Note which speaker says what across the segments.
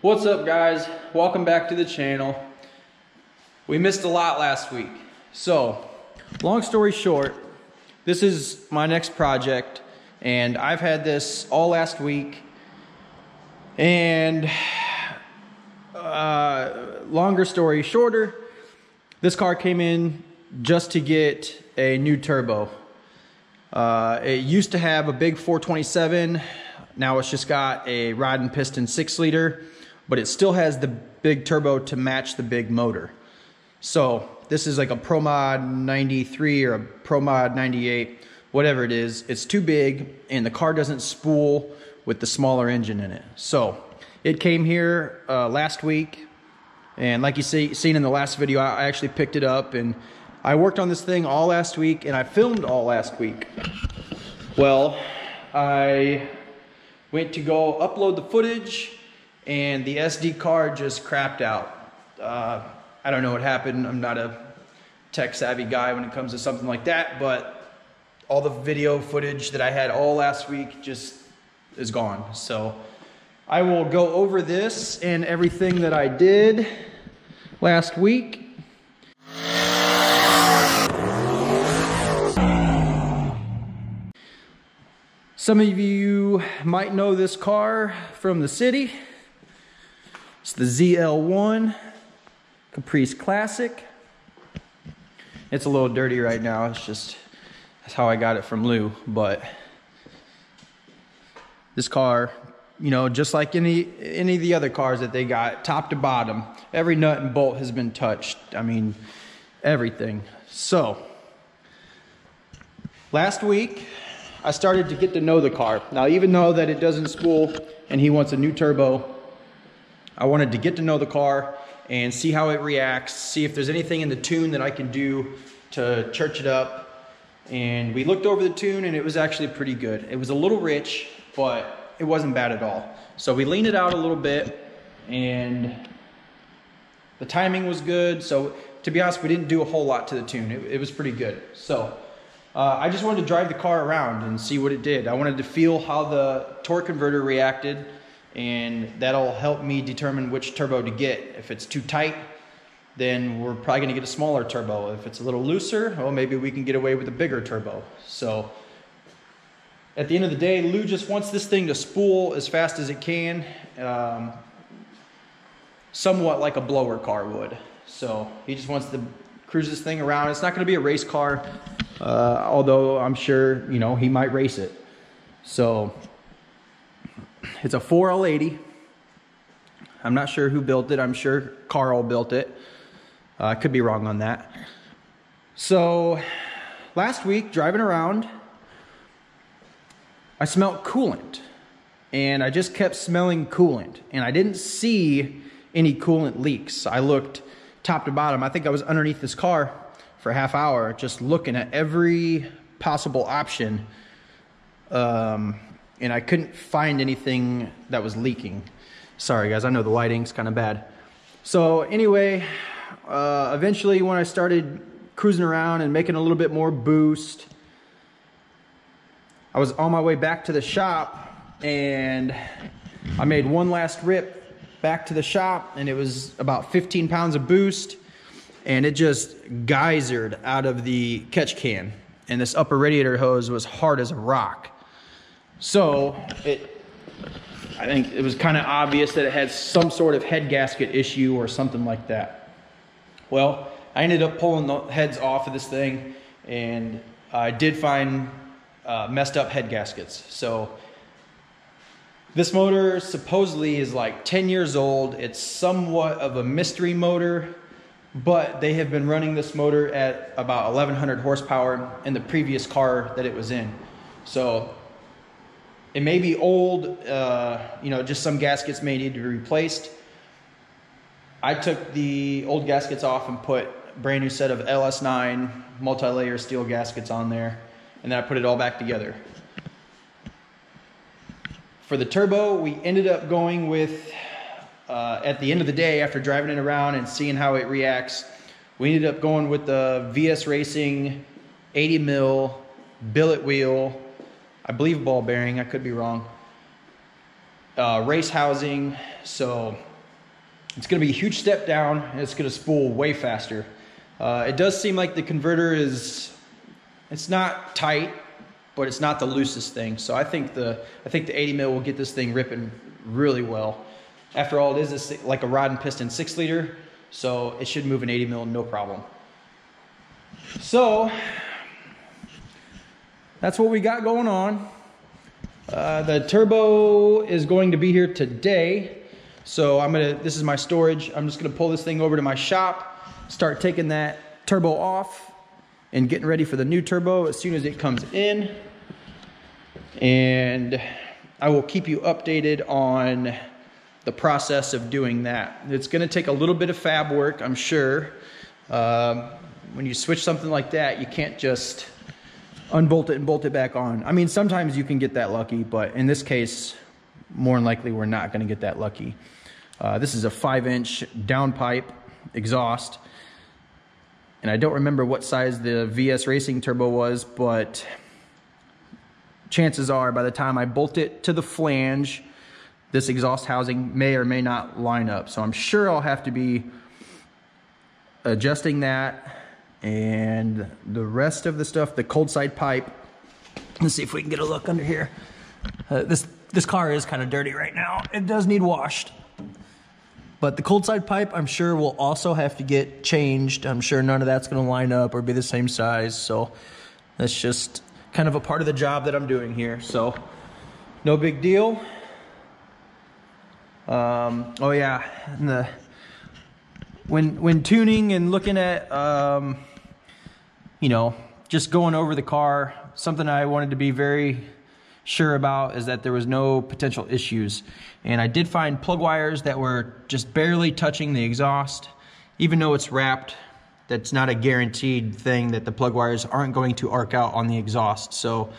Speaker 1: What's up, guys? Welcome back to the channel. We missed a lot last week. So, long story short, this is my next project, and I've had this all last week. And longer story shorter, this car came in just to get a new turbo. It used to have a big 427. Now it's just got a rod and piston 6-liter, but it still has the big turbo to match the big motor. So this is like a Pro Mod 93 or a Pro Mod 98, whatever it is. It's too big and the car doesn't spool with the smaller engine in it. So it came here last week, and like you seen in the last video, I actually picked it up and I worked on this thing all last week and I filmed all last week. Well, I went to go upload the footage and the SD card just crapped out. I don't know what happened. I'm not a tech savvy guy when it comes to something like that, but all the video footage that I had all last week just is gone. So I will go over this and everything that I did last week. Some of you might know this car from the city. It's the ZL1 Caprice Classic. It's a little dirty right now. That's how I got it from Lou. But this car, you know, just like any of the other cars that they got, top to bottom, every nut and bolt has been touched. I mean, everything. So last week I started to get to know the car. Now, even though that it doesn't spool and he wants a new turbo, I wanted to get to know the car and see how it reacts, see if there's anything in the tune that I can do to church it up. And we looked over the tune and it was actually pretty good. It was a little rich, but it wasn't bad at all. So we leaned it out a little bit and the timing was good. So to be honest, we didn't do a whole lot to the tune. It was pretty good. So I just wanted to drive the car around and see what it did. I wanted to feel how the torque converter reacted, and that'll help me determine which turbo to get. If it's too tight, then we're probably gonna get a smaller turbo. If it's a little looser, well, maybe we can get away with a bigger turbo. So at the end of the day, Lou just wants this thing to spool as fast as it can, somewhat like a blower car would. So he just wants to cruise this thing around. It's not gonna be a race car, although I'm sure, you know, he might race it. So it's a 4L80. I'm not sure who built it. I'm sure Carl built it. I could be wrong on that. So last week, driving around, I smelled coolant. And I just kept smelling coolant. And I didn't see any coolant leaks. I looked top to bottom. I think I was underneath this car for a half hour just looking at every possible option. And I couldn't find anything that was leaking. Sorry guys, I know the lighting's kind of bad. So anyway, eventually when I started cruising around and making a little bit more boost, I was on my way back to the shop and I made one last rip back to the shop, and it was about 15 pounds of boost, and it just geysered out of the catch can. And this upper radiator hose was hard as a rock. So I think it was kind of obvious that it had some sort of head gasket issue or something like that. Well, I ended up pulling the heads off of this thing, and I did find messed up head gaskets. So this motor supposedly is like 10 years old. It's somewhat of a mystery motor, but they have been running this motor at about 1100 horsepower in the previous car that it was in. So it may be old, you know, just some gaskets may need to be replaced. I took the old gaskets off and put a brand new set of LS9 multi-layer steel gaskets on there, and then I put it all back together. For the turbo, we ended up going with, at the end of the day, after driving it around and seeing how it reacts, we ended up going with the VS Racing 80 mil billet wheel, I believe ball bearing, I could be wrong, race housing. So It's gonna be a huge step down, and it's gonna spool way faster. It does seem like the converter it's not tight, but it's not the loosest thing. So I think the 80 mil will get this thing ripping really well. After all, it is like a rod and piston 6 liter, so it should move an 80 mil no problem. So that's what we got going on. The turbo is going to be here today. So this is my storage. I'm just gonna pull this thing over to my shop, start taking that turbo off and getting ready for the new turbo as soon as it comes in. And I will keep you updated on the process of doing that. It's gonna take a little bit of fab work, I'm sure. When you switch something like that, you can't just unbolt it and bolt it back on. I mean, sometimes you can get that lucky, but in this case, more than likely, we're not gonna get that lucky. This is a 5-inch downpipe exhaust. And I don't remember what size the VS Racing turbo was, but chances are by the time I bolt it to the flange, this exhaust housing may or may not line up. So I'm sure I'll have to be adjusting that and the rest of the stuff, the cold side pipe. Let's see if we can get a look under here. This car is kind of dirty right now. It does need washed. But the cold side pipe, I'm sure, will also have to get changed. I'm sure none of that's going to line up or be the same size. So that's just kind of a part of the job that I'm doing here. So no big deal. Oh yeah, and when tuning and looking at, you know, just going over the car, something I wanted to be very sure about is that there was no potential issues. And I did find plug wires that were just barely touching the exhaust. Even though it's wrapped, that's not a guaranteed thing that the plug wires aren't going to arc out on the exhaust. So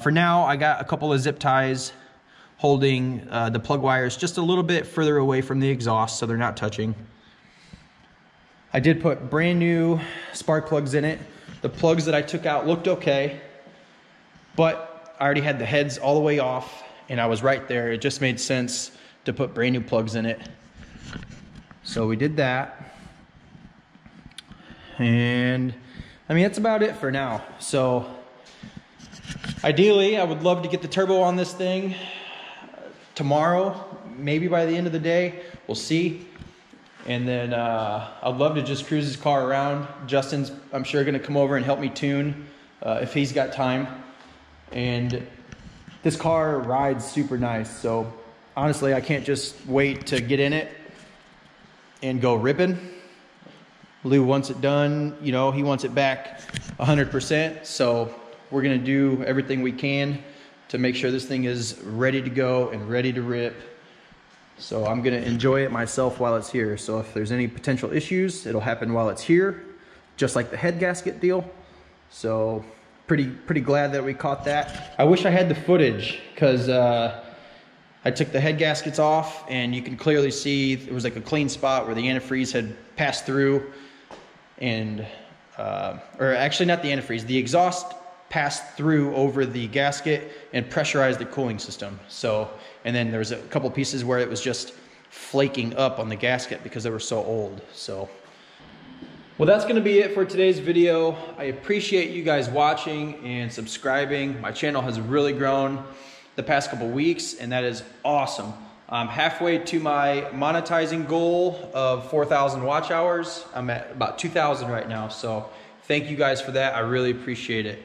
Speaker 1: for now, I got a couple of zip ties holding the plug wires just a little bit further away from the exhaust so they're not touching. I did put brand new spark plugs in it. The plugs that I took out looked okay, but I already had the heads all the way off and I was right there. It just made sense to put brand new plugs in it. So we did that. And I mean, that's about it for now. So ideally, I would love to get the turbo on this thing tomorrow, maybe by the end of the day. We'll see. And then I'd love to just cruise this car around. Justin's, I'm sure, gonna come over and help me tune if he's got time. And this car rides super nice. So honestly, I can't just wait to get in it and go ripping. Lou wants it done, you know, he wants it back 100%. So we're gonna do everything we can to make sure this thing is ready to go and ready to rip. So I'm gonna enjoy it myself while it's here. So if there's any potential issues, it'll happen while it's here, just like the head gasket deal. So pretty glad that we caught that. I wish I had the footage because I took the head gaskets off and you can clearly see there was like a clean spot where the antifreeze had passed through and, or actually not the antifreeze, the exhaust passed through over the gasket and pressurized the cooling system. So, and then there was a couple pieces where it was just flaking up on the gasket because they were so old. So, well, that's gonna be it for today's video. I appreciate you guys watching and subscribing. My channel has really grown the past couple weeks and that is awesome. I'm halfway to my monetizing goal of 4,000 watch hours. I'm at about 2,000 right now. So thank you guys for that. I really appreciate it.